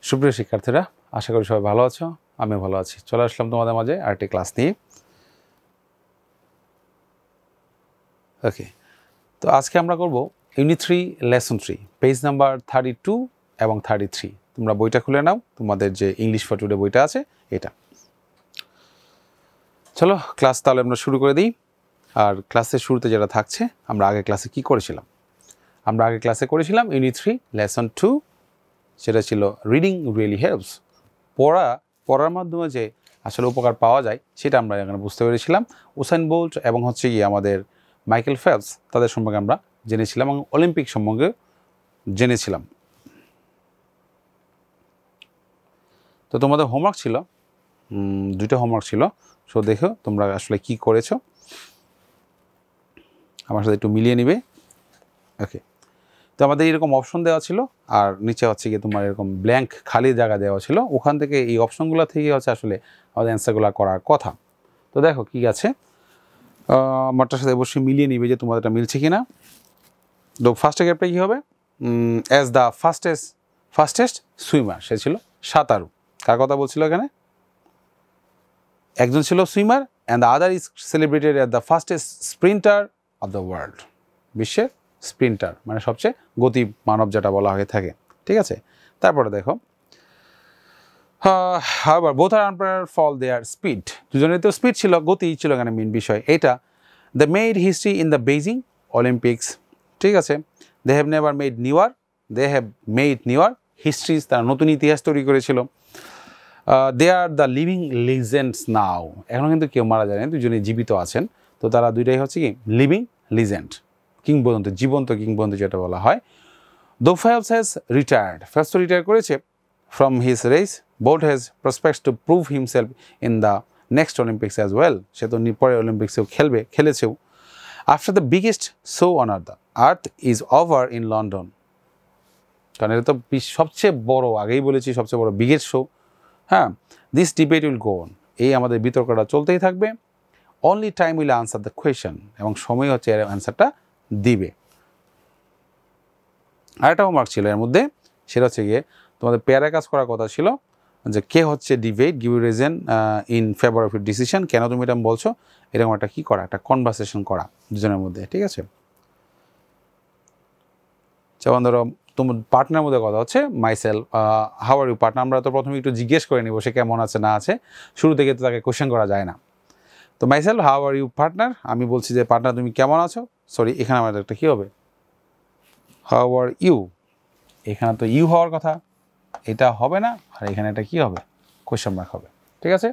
সুপ্রিয় শিক্ষার্থীরা, আশা করি সবাই ভালো আছো। আমিও ভালো আছি। চলে আসলাম তোমাদের মাঝে আরেকটি ক্লাস নিয়ে। ওকে, তো আজকে আমরা করব ইউনিট 3 লেসন 3 পেজ নাম্বার 32 এবং 33। তোমরা বইটা খুলে নাও, তোমাদের যে ইংলিশ ফর টুডে বইটা আছে এটা। চলো ক্লাস তাহলে আমরা শুরু করে দিই। আর ক্লাসের শুরুতে যেটা থাকছে, আমরা আগে ক্লাসে কি করেছিলাম? আমরা আগে ক্লাসে করেছিলাম ইউনিট 3 লেসন 2, সেটা ছিল রিডিং রিয়েলি হেল্পস। পড়ার মাধ্যমে যে আসলে উপকার পাওয়া যায় সেটা আমরা এখানে বুঝতে পেরেছিলাম। উসাইন বোল্ট এবং আমাদের মাইকেল ফেলপস, তাদের সম্পর্কে আমরা জেনেছিলাম এবং অলিম্পিক সম্পর্কে জেনেছিলাম। তো তোমাদের হোমওয়ার্ক ছিল, দুইটা হোমওয়ার্ক ছিল। সো দেখো তোমরা আসলে কি করেছো, আমার সাথে একটু মিলিয়ে নিবে। ওকে, তো আমাদের এরকম অপশন দেওয়া ছিল আর নিচে তোমার এরকম ব্ল্যাঙ্ক খালি জায়গা দেওয়া ছিল। ওখান থেকে এই অপশনগুলো থেকে আসলে আমাদের অ্যান্সারগুলো করার কথা। তো দেখো কি আছে, আমারটার সাথে অবশ্যই মিলিয়ে নিবে যে তোমাদেরটা মিলছে কিনা। তো ফার্স্ট গ্যাপটা কী হবে? অ্যাজ দ্য ফাস্টেস্ট সুইমার, সে ছিল সাঁতারু। কার কথা বলছিল এখানে? একজন ছিল swimmer, and the other is celebrated as the fastest Sprinter of the world. বিশ্বের স্প্রিন্টার মানে সবচেয়ে গতি মানব যেটা বলা হয়ে থাকে, ঠিক আছে। তারপরে দেখো, however both are unparalleled for their speed, দুজনের তো স্পিড ছিল, গতি ছিল এখানে মেইন বিষয়। এটা they made history in the Beijing Olympics, ঠিক আছে। they have made newer histories, তারা নতুন ইতিহাস তৈরি করেছিল। they are the living legends now, এখনও কিন্তু কেউ মারা যায়নি, দুজনেই জীবিত আছেন। তো তারা দুইটাই কি লিভিং লিজেন্ড, কিংবদন্তি, জীবন্ত কিংবদন্তি যেটা বলা হয়। though Phelps has retired, Phelps তো রিটায়ার করেছে from his race, Bolt has prospects to prove himself in the next Olympics as well, সে তো পরে অলিম্পিক্সেও খেলেছেও। after the biggest show on earth is over in London, কারণ এটা তো সবচেয়ে বড়, আগেই বলেছি সবচেয়ে বড় বিগেস্ট শো। হ্যাঁ, this debate will go on, এই আমাদের বিতর্কটা চলতেই থাকবে। only time will answer the question, এবং সময় এর অ্যান্সারটা দিবে। আরেকটা হোমওয়ার্ক ছিল এর মধ্যে, সেটা গিয়ে তোমাদের পেয়ারে কাজ করার কথা ছিল, যে কে debate, give you reason in favour of your decision, কেন তুমি এটা বলছো, এরকম একটা কি করা, একটা কনভারসেশন করা দুজনের মধ্যে, ঠিক আছে। যেমন ধরো তোমার পার্টনার মধ্যে কথা হচ্ছে, myself how are you partner, আমরা তো প্রথমে একটু জিজ্ঞেস করে নিব সে কেমন আছে না আছে, শুরু থেকে তো তাকে কোয়েশ্চেন করা যায় না। তো myself how are you partner, আমি বলছি যে পার্টনার তুমি কেমন আছো, সরি এখানে আমাদের একটা কী হবে, হাউ আর ইউ, এখানে তো ইউ হওয়ার কথা, এটা হবে না, আর এখানে এটা কি হবে, কোয়েশ্চেন মার্ক হবে, ঠিক আছে।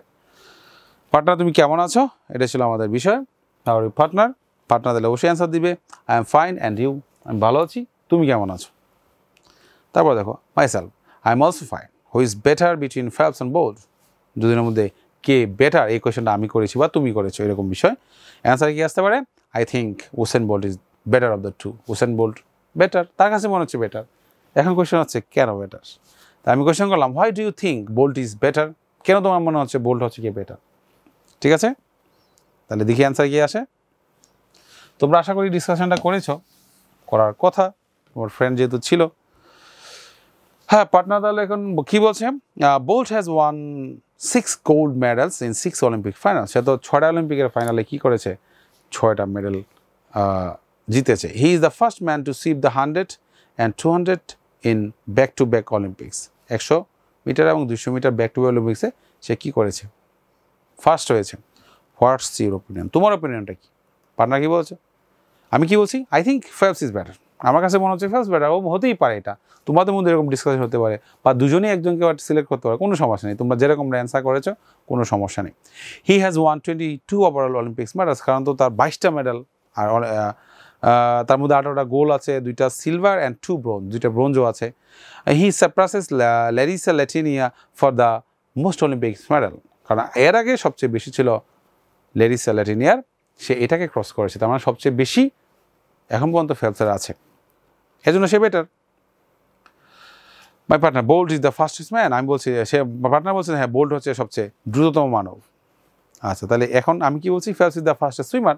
পার্টনার তুমি কেমন আছো, এটা ছিল আমাদের বিষয়। How are you partner, partner দিলে অবশ্যই অ্যান্সার দিবে I am fine and you, আমি ভালো আছি, তুমি কেমন আছো। তারপর দেখো myself I am also fine, who is better between Phelps and Bolt, দুজনের মধ্যে কে বেটার, এই কোয়েশ্চেনটা আমি করেছি বা তুমি করেছো, এরকম বিষয়। অ্যান্সার কি আসতে পারে, I think Usain Bolt is better of the two, Usain Bolt better, তার কাছে মনে হচ্ছে বেটার। এখন কোয়েশ্চেন হচ্ছে কেন বেটার, তা আমি কোয়েশ্চেন করলাম why do you think Bolt is better, কেন তোমার মনে হচ্ছে বোল্ট হচ্ছে কি বেটার, ঠিক আছে। তাহলে দেখি অ্যান্সার কি আসে। তোমরা আশা করি ডিসকাশনটা করেছো, করার কথা, তোমার ফ্রেন্ড যেহেতু ছিল। হ্যাঁ, পার্টনার তাহলে এখন কী বলছে, Bolt has won 6 gold medals in 6 Olympic final, সে তো 6টা অলিম্পিকের ফাইনালে কী করেছে, 6টা মেডেল জিতেছে। He is the first man to sweep the 100 and 200 in back to back Olympics, 100 metre এবং 200 মিটার ব্যাক টু ব্যাক অলিম্পিক্সে সে কী করেছে, ফার্স্ট হয়েছে। হোয়াটস ইউর ওপিনিয়ন, তোমার ওপিনিয়নটা কি? পার্টনার কী বলছে, আমি কি বলছি, I think Phelps is better, আমার কাছে মনে হচ্ছে ফেলপস বেটার। ও হতেই পারে, এটা তোমাদের মধ্যে এরকম ডিসকাশন হতে পারে, বা দুজনেই একজনকে সিলেক্ট করতে পারে, কোনো সমস্যা নেই, তোমরা যেরকম অ্যান্সার করেছো কোনো সমস্যা নেই। He has one 22 overall Olympics মেডালস, কারণ তো তার 22টা মেডেল, আর তার মধ্যে 18টা গোল্ড আছে, 2টা সিলভার অ্যান্ড 2 ব্রোঞ্জ, 2টা ব্রোঞ্জও আছে। He surpasses Larisa Latynina for the most Olympics medal, কারণ এর আগে সবচেয়ে বেশি ছিল ল্যারিসা ল্যাটিনিয়ার, সে এটাকে ক্রস করেছে, তার মানে সবচেয়ে বেশি এখন পর্যন্ত ফেলপসের আছে, এজন্য সে better. My partner Bolt is the fastest man, আমি বলছি, সে পার্টনার বলছে হ্যাঁ বোল্ট হচ্ছে সবচেয়ে দ্রুততম মানব। আচ্ছা, তাহলে এখন আমি কি বলছি, Phelps is the fastest swimmer,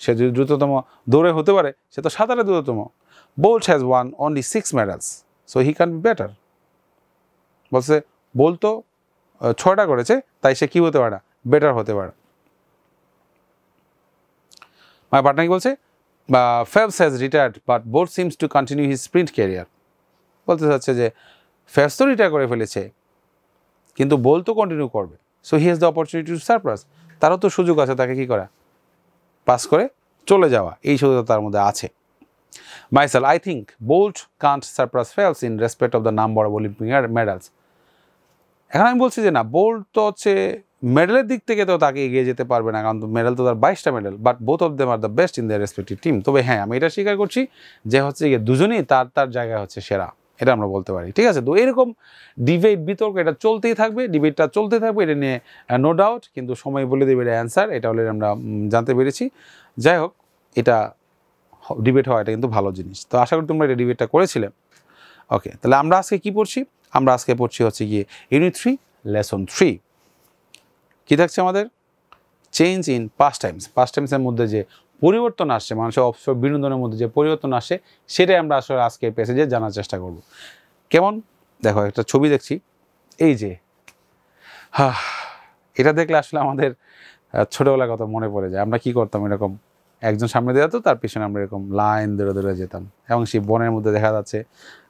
সে যদি দ্রুততম দৌড়ে হতে পারে, সে তো সাঁতারে দ্রুততম। Bolt has one only 6 medals, so he can be better. বলছে বলতো 6টা করেছে, তাই সে কি হতে পারে না, বেটার হতে পারে। মাই পার্টনার কি বলছে, Phelps has retired but Bolt seems to continue his sprint career। বলতে চাচ্ছে যে ফেলপস তো রিটায়ার করে ফেলেছে, কিন্তু বোল্ট তো কন্টিনিউ করবে। So he has the opportunity to surpass, তারও তো সুযোগ আছে তাকে কি করা, পাস করে চলে যাওয়া, এই সুযোগটা তার মধ্যে আছে। Myself, I think Bolt can't surpass Phelps in respect of the number of Olympic medals. এখন আমি বলছি যে না, বোল্ট তো হচ্ছে মেডেলের দিক থেকে তো তাকে এগিয়ে যেতে পারবে না, কারণ মেডেল তো তার 22টা medal, but both of them are the best in the respective team. তবে হ্যাঁ, আমি এটা স্বীকার করছি যে হচ্ছে দুজনেই তার তার জায়গায় হচ্ছে সেরা, এটা আমরা বলতে পারি। ঠিক আছে, তো এরকম ডিবেট বিতর্ক এটা চলতেই থাকবে, ডিবেটটা চলতে থাকবে, এটা নিয়ে নো ডাউট। কিন্তু সময় বলে দেবে এটা অ্যান্সার, এটা হলে আমরা জানতে পেরেছি। যাই হোক, এটা ডিবেট হওয়া এটা কিন্তু ভালো জিনিস। তো আশা করি তোমরা এটা ডিবেটটা করেছিলে। ওকে, তাহলে আমরা আজকে কি পড়ছি, আমরা আজকে পড়ছি হচ্ছে গিয়ে ইউনিট 3 লেসন 3। কী থাকছে আমাদের, change in past times. Past টাইমসের মধ্যে যে পরিবর্তন আসছে, মানুষের অবসর বিনোদনের মধ্যে যে পরিবর্তন আসে, সেটাই আমরা আসলে আজকের প্যাসেজে জানার চেষ্টা করব। কেমন, দেখো একটা ছবি দেখছি, এই যে এটা দেখলে আসলে আমাদের ছোটোবেলার কথা মনে পড়ে যায়। আমরা কি করতাম, এরকম একজন সামনে দিয়ে যেত, তার পিছনে আমরা এরকম লাইন ধরে ধরে যেতাম, এবং সেই বনের মধ্যে দেখা যাচ্ছে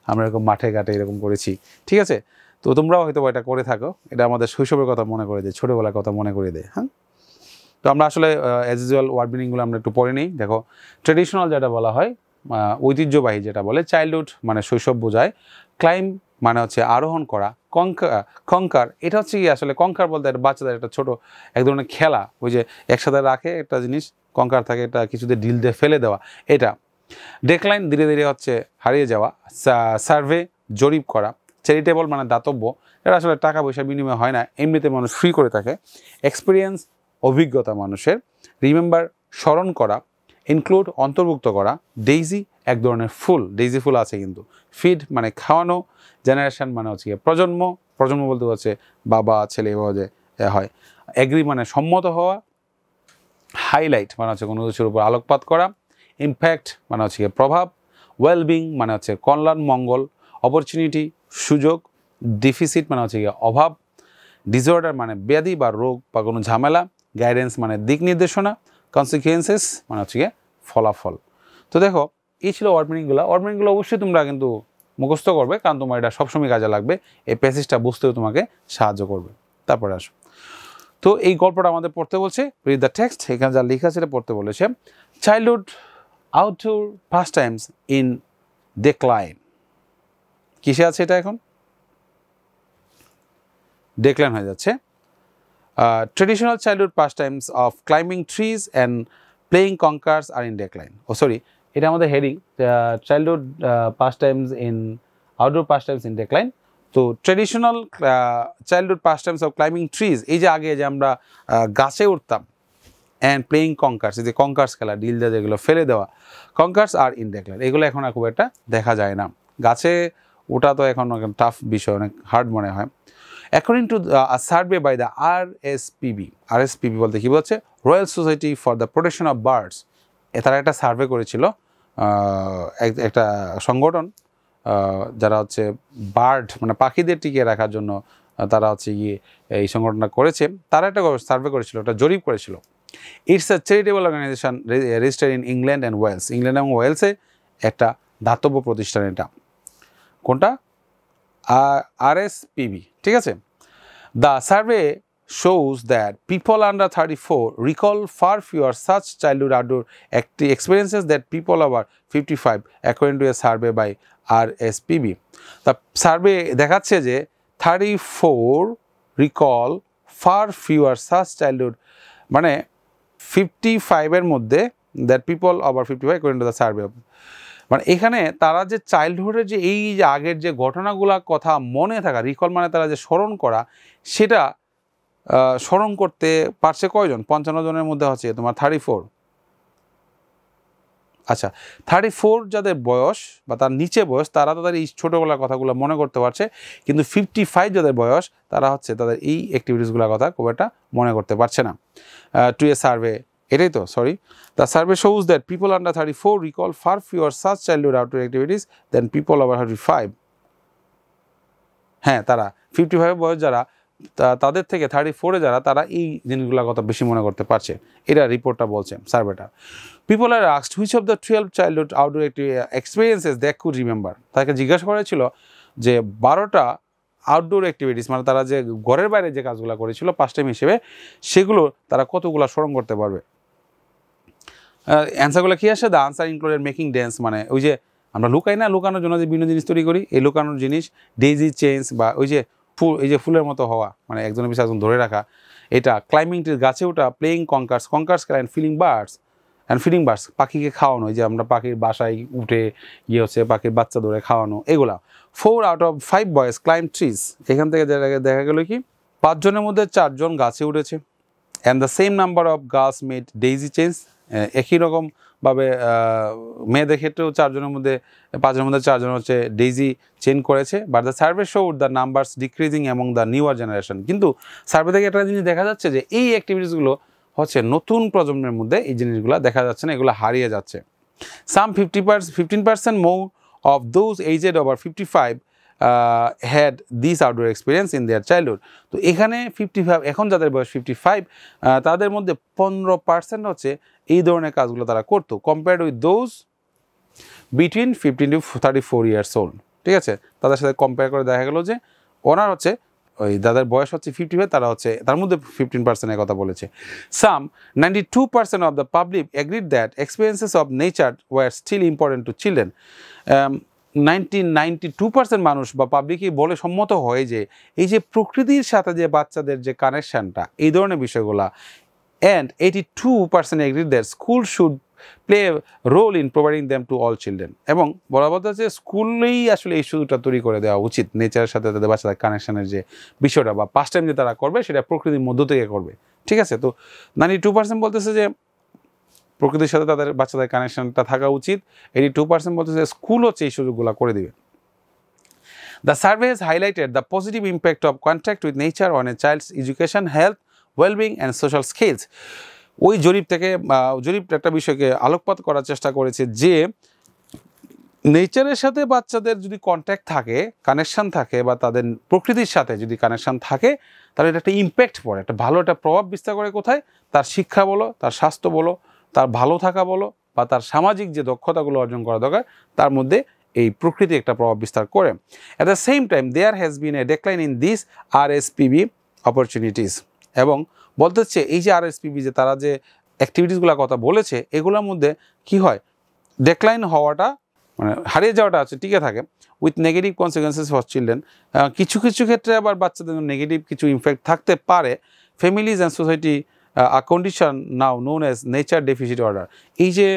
আমরা এরকম মাঠে ঘাটে এরকম করেছি। ঠিক আছে, তো তোমরাও হয়তো এটা করে থাকো, এটা আমাদের শৈশবের কথা মনে করে দেয়, ছোটোবেলার কথা মনে করে দেয়। হ্যাঁ, তো আমরা আসলে অ্যাজ ইউজুয়াল ওয়ার্ড মিনিংগুলো আমরা একটু পড়ে নিই। দেখো, ট্রেডিশনাল যেটা বলা হয়, ঐতিহ্যবাহী যেটা বলে, চাইল্ডহুড মানে শৈশব বোঝায়, ক্লাইম্ব মানে হচ্ছে আরোহণ করা, কঙ্কার এটা হচ্ছে কি আসলে, কঙ্কার বলতে একটা বাচ্চাদের একটা ছোটো এক ধরনের খেলা, ওই যে একসাথে রাখে একটা জিনিস, কঙ্কার থাকে, এটা কিছুতে ঢিল দিয়ে ফেলে দেওয়া এটা। ডেকলাইন ধীরে ধীরে হচ্ছে হারিয়ে যাওয়া, সার্ভে জরিপ করা, চ্যারিটেবল মানে দাতব্য, এটা আসলে টাকা পয়সা বিনিময় হয় না, এমনিতে মানুষ ফ্রি করে থাকে। এক্সপিরিয়েন্স অভিজ্ঞতা মানুষের, রিমেম্বার স্মরণ করা, ইনক্লুড অন্তর্ভুক্ত করা, ডেইজি এক ধরনের ফুল, ডেইজি ফুল আছে কিন্তু, ফিড মানে খাওয়ানো, জেনারেশন মানে হচ্ছে প্রজন্ম, প্রজন্ম বলতে হচ্ছে বাবা ছেলে এভাবে যে হয়, এগ্রি মানে সম্মত হওয়া, হাইলাইট মানে হচ্ছে কোনো কিছুর উপর আলোকপাত করা, ইমপ্যাক্ট মানে হচ্ছে প্রভাব, ওয়েলবিং মানে হচ্ছে কল্যাণ মঙ্গল, অপরচুনিটি সুযোগ, ডিফিসিট মানে হচ্ছে অভাব, ডিসঅর্ডার মানে ব্যাধি বা রোগ বা কোনো ঝামেলা, গাইডেন্স মানে দিক নির্দেশনা, কনসিকুয়েন্সেস মানে হচ্ছে ফলাফল। তো দেখো, এই ছিল ওয়ার্ড মিনিংগুলো। ওয়ার্ড মিনিংগুলো অবশ্যই তোমরা কিন্তু মুখস্থ করবে, কারণ তোমার এটা সবসময় কাজে লাগবে, এই প্যাসেজটা বুঝতেও তোমাকে সাহায্য করবে। তারপরে আসো, তো এই গল্পটা আমাদের পড়তে বলছে, রিড দ্য টেক্সট, এখানে যা লেখা সেটা পড়তে বলেছে। Childhood outdoor past times in decline, কিসে আছে এটা এখন, ডেক্লাইন হয়ে যাচ্ছে। Traditional childhood past times of climbing trees and playing conkers are in decline. Oh sorry, এটা আমাদের heading, childhood past times in outdoor past times in decline. তো traditional childhood past times of climbing trees, এই যে আগে যে আমরা গাছে উঠতাম, অ্যান্ড প্লেয়িং কঙ্কার্স, এই যে কঙ্কার্স খেলা, ডিল দিয়ে যেগুলো ফেলে দেওয়া, কঙ্কার্স আর ইন ডেক্লাইন, এগুলো এখন আর খুব একটা দেখা যায় না। গাছে ওটা তো এখন টাফ বিষয়, অনেক হার্ড মনে হয়। According to a survey by the RSPB, RSPB বলতে কী বলছে, Royal Society for the Protection of Birds, তারা একটা সার্ভে করেছিল, একটা সংগঠন যারা হচ্ছে বার্ড মানে পাখিদের টিকিয়ে রাখার জন্য তারা হচ্ছে গিয়ে এই সংগঠনটা করেছে, তারা একটা সার্ভে করেছিল, একটা জরিপ করেছিল। It's a charitable organisation registered in England and Wales, England এবং ওয়েলসে একটা দাতব্য প্রতিষ্ঠান এটা। কোনটা, আরএসপিবি, ঠিক আছে। The survey shows that people under 34 recall far fewer such childhood outdoor experiences than people over 55, according to a survey by RSPB. The survey দেখাচ্ছে যে 34 recall far fewer such childhood, মানে 55 এর মধ্যে that people over 55, according to the survey, মানে এখানে তারা যে চাইল্ডহুডের যে এই যে আগের যে ঘটনাগুলোর কথা মনে থাকা, রিকল মানে তারা যে স্মরণ করা, সেটা স্মরণ করতে পারছে কয়জন, 55 জনের মধ্যে হচ্ছে তোমার 34। আচ্ছা, 34 যাদের বয়স বা তার নিচে বয়স, তারা তাদের এই ছোটোবেলার কথাগুলো মনে করতে পারছে, কিন্তু 55 যাদের বয়স, তারা হচ্ছে তাদের এই অ্যাক্টিভিটিসগুলোর কথা খুব একটা মনে করতে পারছে না। টু এ সার্ভে, এটাই তো, sorry, the survey shows that people under 34 recall far fewer such childhood outdoor activities than people over 35। হ্যাঁ তারা 55 বয়স যারা তাদের থেকে 34-এ যারা তারা এই জিনিসগুলোর কথা বেশি মনে করতে পারছে, এটা রিপোর্টটা বলছে সার্ভেটা। People are asked which of the 12 childhood outdoor experiences they could remember, তাকে জিজ্ঞাসা করেছিল যে 12টা আউটডোর অ্যাক্টিভিটিস মানে তারা যে ঘরের বাইরে যে কাজগুলো করেছিল পাস্ট টাইম হিসেবে সেগুলো তারা কতগুলো স্মরণ করতে পারবে। অ্যান্সারগুলো কী আসে? The answer included making dance, মানে ওই যে আমরা লুকাই না, লুকানোর জন্য যে বিভিন্ন জিনিস তৈরি করি, এই লুকানোর জিনিস, ডেইজি চেঞ্জ বা ওই যে এই যে ফুলের মতো হওয়া মানে একজনের পিছনে একজন ধরে রাখা, এটা ক্লাইম্বিং ট্রি গাছে ওঠা, প্লেয়িং কঙ্কার্স অ্যান্ড ফিডিং বার্ডস পাখিকে খাওয়ানো, এই যে আমরা পাখির বাসায় উঠে হচ্ছে পাখির বাচ্চা ধরে খাওয়ানো, এগুলা। 4 out of 5 boys climb trees, এখান থেকে দেখা গেল কি 5 জনের মধ্যে 4 জন গাছে উঠেছে। And the same number of girls made daisy change, একই রকমভাবে মেয়েদের ক্ষেত্রেও 4 জনের মধ্যে 5 জনের মধ্যে 4 জন হচ্ছে ডেইজি চেঞ্জ করেছে। But the survey showed the numbers decreasing among the newer generation, কিন্তু সার্ভে থেকে একটা জিনিস দেখা যাচ্ছে যে এই অ্যাক্টিভিটিসগুলো হচ্ছে নতুন প্রজন্মের মধ্যে এই জিনিসগুলো দেখা যাচ্ছে না, এগুলো হারিয়ে যাচ্ছে। সাম 15% more of those aged over 55 had this outdoor experience in their childhood. তো এখানে 55 এখন যাদের বয়স 55 তাদের মধ্যে 15% হচ্ছে এই ধরনের কাজগুলো তারা করতো, compared with those between 15 to 34 years old। ঠিক আছে, তাদের সাথে কম্পেয়ার করে দেখা গেল যে ওনার হচ্ছে ওই যাদের বয়স হচ্ছে 55 তারা হচ্ছে তার মধ্যে 15% কথা বলেছে। সাম 92% of the public agreed that experiences of nature were still important to children। 92% মানুষ বা পাবলিকই বলে সম্মত হয় যে এই যে প্রকৃতির সাথে যে বাচ্চাদের যে কানেকশনটা এই ধরনের বিষয়গুলা, and 82% agreed that school should play a role in providing them to all children। এবং বলা বলতে যে স্কুলেই আসলে এই সুযোগটা তৈরি করে দেওয়া উচিত, নেচারের সাথে তাদের বাচ্চাদের কানেকশনের যে বিষয়টা বা পাস্ট টাইম যে তারা করবে সেটা প্রকৃতির মধ্য থেকে করবে। ঠিক আছে, তো 92% বলতেছে যে প্রকৃতির সাথে তাদের বাচ্চাদের কানেকশনটা থাকা উচিত, 82% বলতেছে স্কুল হচ্ছে এই সুযোগগুলো করে দিবে। The survey has highlighted the positive impact of contact with nature on a child's education, health, well-being and social skills। ওই জরিপ একটা বিষয়কে আলোকপাত করার চেষ্টা করেছে যে নেচারের সাথে বাচ্চাদের যদি কন্ট্যাক্ট থাকে, কানেকশন থাকে বা তাদের প্রকৃতির সাথে যদি কানেকশন থাকে তাহলে এটা একটা ইম্প্যাক্ট পড়ে, একটা ভালো একটা প্রভাব বিস্তার করে কোথায়? তার শিক্ষা বলো, তার স্বাস্থ্য বলো, তার ভালো থাকা বলো বা তার সামাজিক যে দক্ষতাগুলো অর্জন করা দরকার তার মধ্যে এই প্রকৃতি একটা প্রভাব বিস্তার করে। At the same time there has been a decline in this RSPB opportunities. এবং বলতে হচ্ছে এই যে RSPB যে তারা যে অ্যাক্টিভিটিসগুলোর কথা বলেছে এগুলোর মধ্যে কি হয়, ডেক্লাইন হওয়াটা মানে হারিয়ে যাওয়াটা আছে টিকে থাকে, with negative consequences for children. কিছু ক্ষেত্রে আবার বাচ্চাদের নেগেটিভ কিছু ইমপ্যাক্ট থাকতে পারে। Families and society a condition now known as nature deficit disorder. এই যে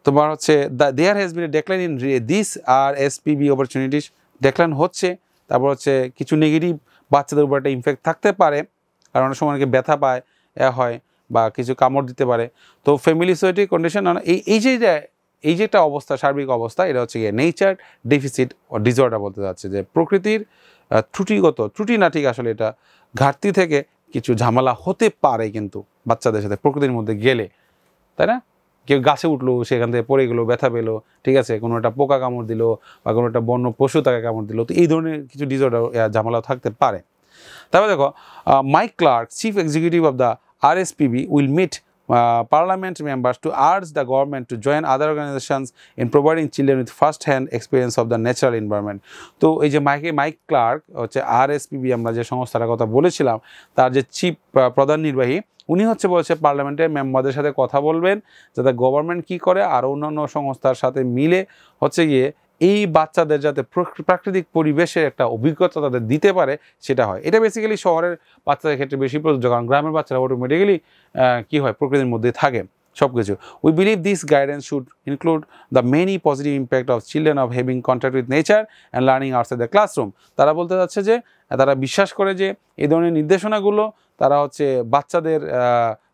তোমার হচ্ছে there has been a decline in this RSPB opportunities, decline হচ্ছে, তারপর হচ্ছে কিছু নেগেটিভ বাচ্চাদের উপর একটা ইমপ্যাক্ট থাকতে পারে, কারণ অনেক সময় অনেকে ব্যথা পায় হয় বা কিছু কামড় দিতে পারে। তো ফ্যামিলি সোসাইটি কন্ডিশন এই যে একটা অবস্থা, সার্বিক অবস্থা, এটা হচ্ছে গিয়ে নেচার ডেফিসিট ডিসঅর্ডার বলতে যাচ্ছে যে প্রকৃতির ত্রুটি না, ঠিক আসলে এটা ঘাটতি থেকে কিছু ঝামেলা হতে পারে কিন্তু বাচ্চাদের সাথে প্রকৃতির মধ্যে গেলে, তাই না? কেউ গাছে উঠলো, সেখান থেকে পড়ে গেলো, ব্যথা পেলো, ঠিক আছে, কোনো একটা পোকা কামড় দিল বা কোনো একটা বন্য পশু তাকে কামড় দিল, তো এই ধরনের কিছু ডিসঅর্ডার ঝামেলা থাকতে পারে। তারপরে দেখো Mike Clarke, chief executive of the RSPB, will meet parliament members to urge the government to join other organizations in providing children with first-hand experience of the natural environment। তো এই যে মাইক ক্লার্ক হচ্ছে RSPB আমরা যে সংস্থার কথা বলেছিলাম তার যে চিফ প্রধান নির্বাহী, উনি হচ্ছে বলছে পার্লামেন্টের মেম্বারদের সাথে কথা বলবেন যাতে গভর্নমেন্ট কি করে আর অন্যান্য সংস্থার সাথে মিলে হচ্ছে গিয়ে এই বাচ্চাদের যাতে প্রাকৃতিক পরিবেশের একটা অভিজ্ঞতা তাদের দিতে পারে সেটা হয়। এটা বেসিক্যালি শহরের বাচ্চাদের ক্ষেত্রে বেশি প্রযোজ্য, কারণ গ্রামের বাচ্চারা অটোমেটিক্যালি কী হয় প্রকৃতির মধ্যে থাকে সব কিছু। We believe this guidance should include the many positive impact of children of having contact with nature and learning outside the classroom. তারা বলতে চাচ্ছে যে তারা বিশ্বাস করে যে এই ধরনের নির্দেশনাগুলো তারা হচ্ছে বাচ্চাদের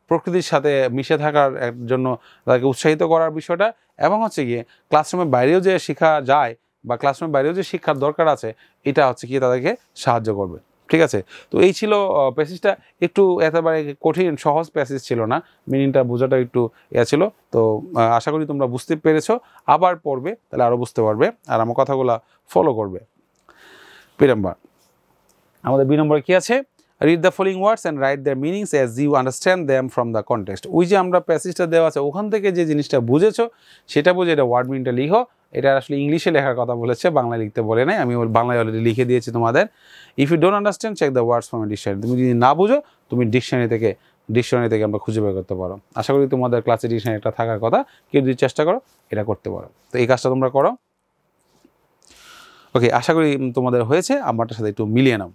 প্রকৃতির সাথে মিশে থাকার জন্য তাদেরকে উৎসাহিত করার বিষয়টা, এবং হচ্ছে গিয়ে ক্লাসরুমের বাইরেও যে শেখা যায় বা ক্লাসরুমের বাইরেও যে শিক্ষার দরকার আছে এটা হচ্ছে কি তাদেরকে সাহায্য করবে। ঠিক আছে, তো এই ছিল প্যাসেজটা, একটু একেবারে কঠিন সহজ প্যাসেজ ছিল না, মিনিংটা বোঝাটা একটু ছিল। তো আশা করি তোমরা বুঝতে পেরেছো, আবার পড়বে তাহলে আরও বুঝতে পারবে আর আমার কথাগুলো ফলো করবে। বি নম্বর, আমাদের বি নম্বরে কি আছে? Read the following words and write their meanings as you understand them from the context. ওই যে আমরা প্যাসেজটা দেওয়া আছে ওখান থেকে যে জিনিসটা বুঝেছো সেটা বুঝে এটা ওয়ার্ড মিনিংটা লিখো। এটা আসলে ইংলিশে লেখার কথা বলেছে, বাংলায় লিখতে বলে নাই, আমি বাংলায় অলরেডি লিখে দিয়েছি তোমাদের। If you don't understand check the words from a dictionary. তুমি যদি না বুঝো তুমি ডিকশনারি থেকে আমরা খুঁজে বের করতে পারো। আশা করি তোমাদের ক্লাসে ডিকশনারি একটা থাকার কথা, কেউ যদি চেষ্টা করো এটা করতে পারো। তো এই কাজটা তোমরা করো। ওকে, আশা করি তোমাদের হয়েছে, আমারটার সাথে একটু মিলিয়ে নাও।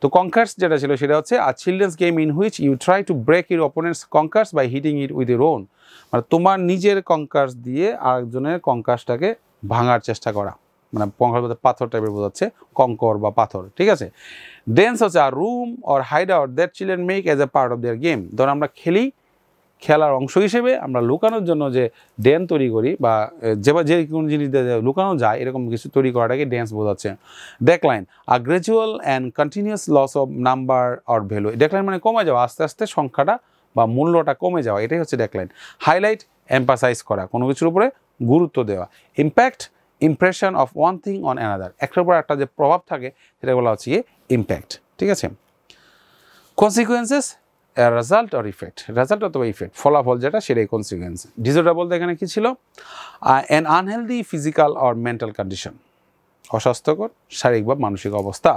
তো কনকার্স যেটা ছিল সেটা হচ্ছে a children's game in which you try to break your opponent's conkers by hitting it with your own. মানে তোমার নিজের কনকার্স দিয়ে আরেকজনের কনকার্সটাকে ভাঙার চেষ্টা করা, মানে কঙ্কার বলতে পাথর টাইপের বোঝাচ্ছে, কঙ্কর বা পাথর, ঠিক আছে। ডেন্স হচ্ছে are room or hide out that children make as a part of their game. ধরুন আমরা খেলার অংশ হিসেবে আমরা লুকানোর জন্য যে ডেন তৈরি করি বা যে কোনো জিনিস লুকানো যায় এরকম কিছু তৈরি করাটাকে ড্যান্স বোঝাচ্ছে। Decline a gradual and continuous loss of number or value. Decline মানে কমে যাওয়া, আস্তে আস্তে সংখ্যাটা বা মূল্যটা কমে যাওয়া, এটাই হচ্ছে ডেক্লাইন। হাইলাইট এম্পাসাইজ করা, কোনো কিছুর উপরে গুরুত্ব দেওয়া। Impact impression of one thing on another, একটার উপর একটা যে প্রভাব থাকে সেটা বলা হচ্ছে ইম্প্যাক্ট, ঠিক আছে। Consequences result or effect, result অথবা ইফেক্ট, ফলাফল যেটা সেটাই কনসিকুয়েন্স। ডিসঅর্ডার বলতে এখানে কি ছিল? An unhealthy physical or mental condition, অস্বাস্থ্যকর শারীরিক বা মানসিক অবস্থা।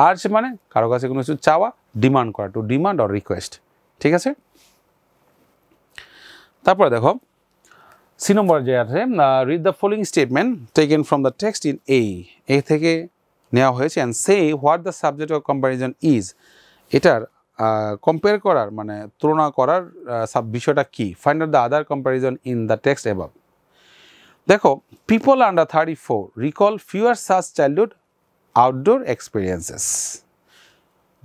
আর সে মানে কারো কাছে কোনো কিছু চাওয়া, ডিমান্ড করা, টু ডিমান্ড অর রিকোয়েস্ট, ঠিক আছে। তারপরে দেখো সি নম্বর যে আছে, read the following statement taken from the text in A থেকে নেওয়া হয়েছে and say what the subject of comparison is. এটার কম্পেয়ার করার মানে তুলনা করার বিষয়টা কি। Find out the other comparison in the text above. দেখো, people under 34 recall fewer such childhood outdoor experiences.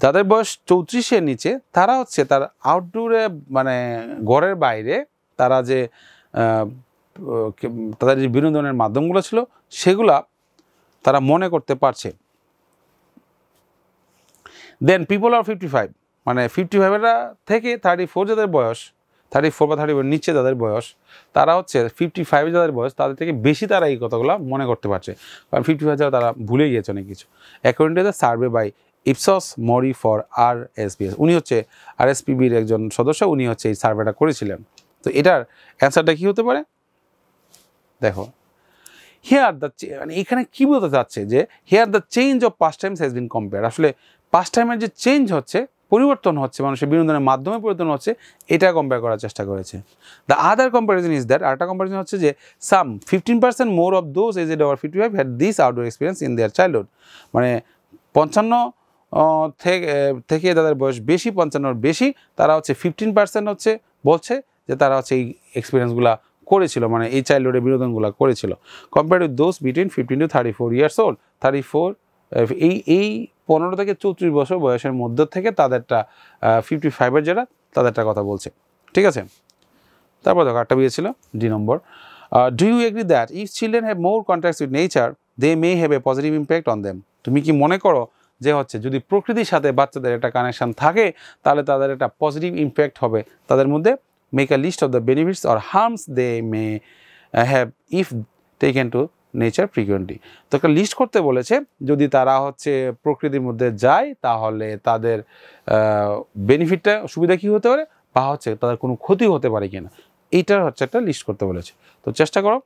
যাদের বয়স 34-এর নিচে তারা হচ্ছে তার আউটডোরে মানে ঘরের বাইরে তারা যে তাদের যে বিনোদনের মাধ্যমগুলো ছিল সেগুলা তারা মনে করতে পারছে। দেন পিপল আর 55 মানে 55-এরা থেকে 34 যাদের বয়স, 34 বা 34 নিচে যাদের বয়স তারা হচ্ছে 55 যাদের বয়স তাদের থেকে বেশি তারা এই কথাগুলো মনে করতে পারছে, কারণ 55 যারা তারা ভুলে গিয়েছে অনেক কিছু। According to the survey by Ipsos MORI for আরএসপিএস, উনি হচ্ছে আরএসপিবির একজন সদস্য, উনি হচ্ছে এই সার্ভেটা করেছিলেন। তো এটার অ্যান্সারটা কী হতে পারে দেখো, হিয়ার দ্য মানে এখানে কী বলতে চাচ্ছে যে here the change of past Times has been compare. আসলে পাস্ট টাইমের যে চেঞ্জ হচ্ছে, পরিবর্তন হচ্ছে, মানুষের বিনোদনের মাধ্যমে পরিবর্তন হচ্ছে, এটা কম্পেয়ার করার চেষ্টা করেছে। The other comparison is that, আরেকটা কম্প্যারিজন হচ্ছে যে some 15% more of those aged over 55 had this outdoor experience in their childhood. মানে 55 থেকে যাদের বয়স বেশি, 55-র বেশি, তারা হচ্ছে 15% হচ্ছে বলছে যে তারা হচ্ছে এই এক্সপিরিয়েন্সগুলো করেছিল, মানে এই চাইল্ডহুডের বিনোদনগুলো করেছিল। Compare with those between 15 to 34 years old. 34 এই 15 থেকে 34 বছর বয়সের মধ্যে থেকে তাদেরটা 55-এর যেটা তাদেরটা কথা বলছে, ঠিক আছে। তারপর দেখো একটা বিয়ে ছিল ডি নম্বর, do you agree that if children have more contacts with nature they may have a positive impact on them. তুমি কি মনে করো যে হচ্ছে যদি প্রকৃতির সাথে বাচ্চাদের একটা কানেকশন থাকে তাহলে তাদের একটা পজিটিভ ইম্প্যাক্ট হবে তাদের মধ্যে। Make a list of the benefits or harms they may have if taken to nature frequently. তো একটা লিস্ট করতে বলেছে, যদি তারা হচ্ছে প্রকৃতির মধ্যে যায় তাহলে তাদের বেনিফিটটা সুবিধা কী হতে পারে বা হচ্ছে তাদের কোনো ক্ষতি হতে পারে কিনা, এইটার হচ্ছে একটা লিস্ট করতে বলেছে। তো চেষ্টা করো,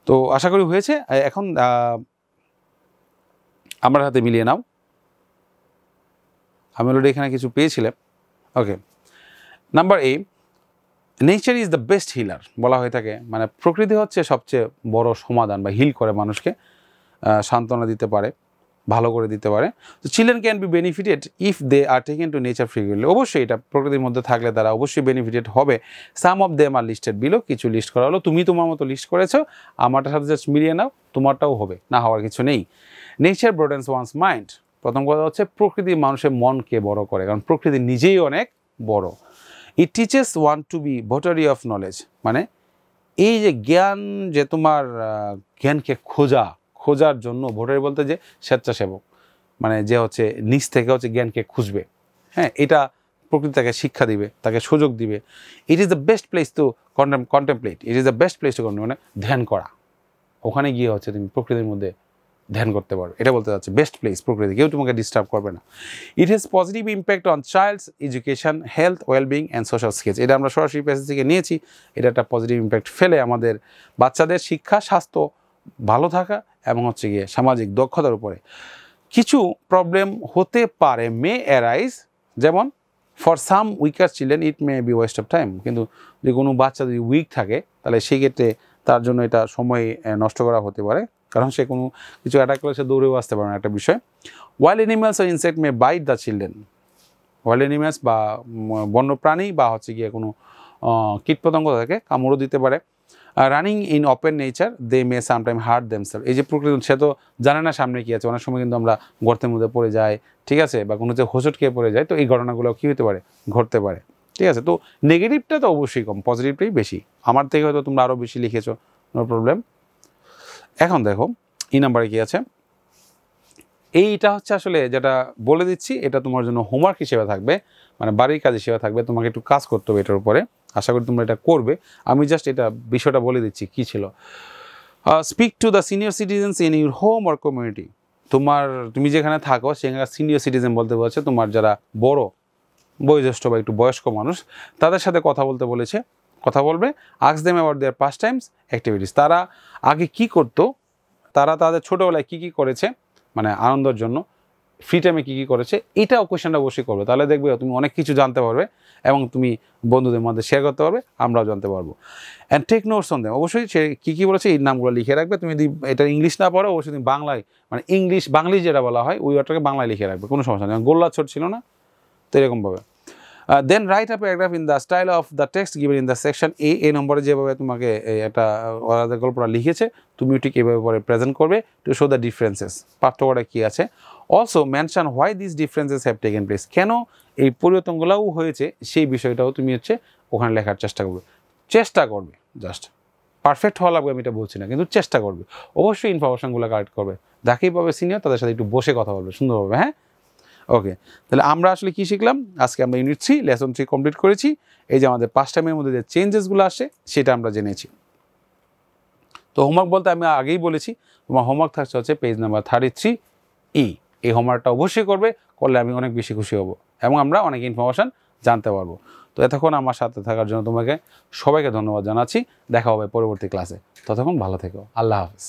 তো আশা করি হয়েছে। এখন আমার হাতে মিলিয়ে নাও, আমি অলরেডি এখানে কিছু পেয়েছিলাম। Okay, number A, nature is the best healer বলা হয়ে থাকে, মানে প্রকৃতি হচ্ছে সবচেয়ে বড় সমাধান বা হিল করে মানুষকে, সান্ত্বনা দিতে পারে, ভালো করে দিতে পারে। তো children can be benefited if they are taken to nature frequently. অবশ্যই এটা প্রকৃতির মধ্যে থাকলে তারা অবশ্যই বেনিফিটেড হবে। Some of them are listed below, কিছু লিস্ট করা হলো, তুমি তোমার মতো লিস্ট করেছো, আমারটার সাথে জাস্ট মিলিয়ে নাও, তোমারটাও হবে, না হওয়ার কিছু নেই। নেচার ব্রডেন্স ওয়ান্স মাইন্ড, প্রথম কথা হচ্ছে প্রকৃতি মানুষের মনকে বড় করে, কারণ প্রকৃতি নিজেই অনেক বড়। It teaches one to be votary of knowledge, মানে এই যে জ্ঞান, যে তোমার জ্ঞানকে খোঁজার জন্য, ভোটারি বলতে যে স্বেচ্ছাসেবক, মানে যে হচ্ছে নিজ থেকে হচ্ছে জ্ঞানকে খুঁজবে, হ্যাঁ, এটা প্রকৃতি তাকে শিক্ষা দিবে, তাকে সুযোগ দিবে। It is the best place to contemplate, it is the best place to মানে ধ্যান করা। ওখানে গিয়ে হচ্ছে তুমি প্রকৃতির মধ্যে ধ্যান করতে পারবে, এটা বলতে চাচ্ছে বেস্ট প্লেস প্রকৃতি, কেউ তোমাকে ডিস্টার্ব করবে না। It has positive impact on child's education, health, wellbeing and social skills. এটা আমরা সরাসরি প্যাসেজ থেকে নিয়েছি। এটা একটা পজিটিভ ইম্প্যাক্ট ফেলে আমাদের বাচ্চাদের শিক্ষা, স্বাস্থ্য, ভালো থাকা এবং হচ্ছে গিয়ে সামাজিক দক্ষতার উপরে কিছু প্রবলেম হতে পারে, মে অ্যারাইজ, যেমন for some weaker children it may be waste of time. কিন্তু যদি কোনো বাচ্চা যদি উইক থাকে তাহলে সেই ক্ষেত্রে তার জন্য এটা সময় নষ্ট করা হতে পারে, কারণ সে কোনো কিছু অ্যাটাক করলে সে দৌড়েও আসতে পারে না, একটা বিষয়। ওয়াইল্ড অ্যানিমালস আর insect may bite the children. Wild animals বা বন্য প্রাণী বা হচ্ছে গিয়ে কোনো কীটপতঙ্গ তাকে কামড়ও দিতে পারে। Running in open nature they may sometime hurt themself. এই যে প্রকৃতি, সে তো জানে না সামনে কী আছে, অনেক সময় কিন্তু আমরা গর্তের মধ্যে পড়ে যাই, ঠিক আছে, বা কোনো যে হোঁচট খেয়ে পড়ে যায়, তো এই ঘটনাগুলো কী হতে পারে, ঘটতে পারে, ঠিক আছে। তো নেগেটিভটা তো অবশ্যই কম, পজিটিভটাই বেশি। আমার থেকে হয়তো তোমরা আরও বেশি লিখেছো, নো প্রবলেম। এখন দেখো এই নাম্বারে কী আছে, এইটা হচ্ছে আসলে যেটা বলে দিচ্ছি, এটা তোমার জন্য হোমওয়ার্ক হিসেবে থাকবে, মানে বাড়ির কাজ হিসেবে থাকবে, তোমাকে একটু কাজ করতে হবে এটার উপরে। আশা করি তোমরা এটা করবে। আমি জাস্ট এটা বিষয়টা বলে দিচ্ছি কী ছিল। Speak to the senior citizens in your home or community. তুমি যেখানে থাকো সেখানে সিনিয়র সিটিজেন বলতে বলছে তোমার যারা বড়, বয়োজ্যেষ্ঠ বা একটু বয়স্ক মানুষ, তাদের সাথে কথা বলতে বলেছে। কথা বলবে। Ask them about their past Times activities. তারা আগে কী করতো, তারা তাদের ছোটোবেলায় কী কী করেছে, মানে আনন্দের জন্য ফ্রি টাইমে কী কী করেছে, এটাও কোয়েশ্চেনটা অবশ্যই করবে। তাহলে দেখবে তুমি অনেক কিছু জানতে পারবে এবং তুমি বন্ধুদের মধ্যে শেয়ার করতে পারবে, আমরাও জানতে পারবো। And take notes on them. অবশ্যই সে কী কী বলেছে এই নামগুলো লিখে রাখবে। তুমি যদি এটা ইংলিশ না পড়ো, অবশ্যই তুমি বাংলায়, মানে বাংলিশ যেটা বলা হয় ওই ওয়ার্ডটাকে বাংলায় লিখে রাখবে, কোনো সমস্যা নেই। গোল্লা ছোট ছিল না, তো এরকমভাবে। Then write a paragraph in the style of the text given in the section A. এই নম্বরে যেভাবে তোমাকে একটা ওরা গল্পটা লিখেছে তুমিও ঠিক এইভাবে পরে প্রেজেন্ট করবে টু শো দ্য ডিফারেন্সেস, পার্থক্যটা কী আছে। Also mention why this differences have taken place. কেন এই পরিবর্তনগুলোও হয়েছে সেই বিষয়টাও তুমি ওখানে লেখার চেষ্টা করবে। জাস্ট পারফেক্ট হওয়া লাগবে আমি এটা বলছি না, কিন্তু চেষ্টা করবে। অবশ্যই ইনফরমেশনগুলো কালেক্ট করবে। যাকেই পাবে সিনিয়র তাদের সাথে একটু বসে কথা বলবে সুন্দরভাবে, হ্যাঁ। ওকে, তাহলে আমরা আসলে কী শিখলাম আজকে? আমরা ইউনিট 3 লেসন 3 কমপ্লিট করেছি। এই যে আমাদের পাস্ট টাইমের মধ্যে যে চেঞ্জেসগুলো আসে সেটা আমরা জেনেছি। তো হোমওয়ার্ক বলতে আমি আগেই বলেছি, তোমার হোমওয়ার্ক থাকছে হচ্ছে পেজ নাম্বার 33 ই। এই হোমওয়ার্কটা অবশ্যই করলে আমি অনেক বেশি খুশি হব এবং আমরা অনেক ইনফরমেশান জানতে পারবো। তো এতক্ষণ আমার সাথে থাকার জন্য তোমাকে সবাইকে ধন্যবাদ জানাচ্ছি। দেখা হবে পরবর্তী ক্লাসে। ততক্ষণ ভালো থেকো। আল্লাহ হাফেজ।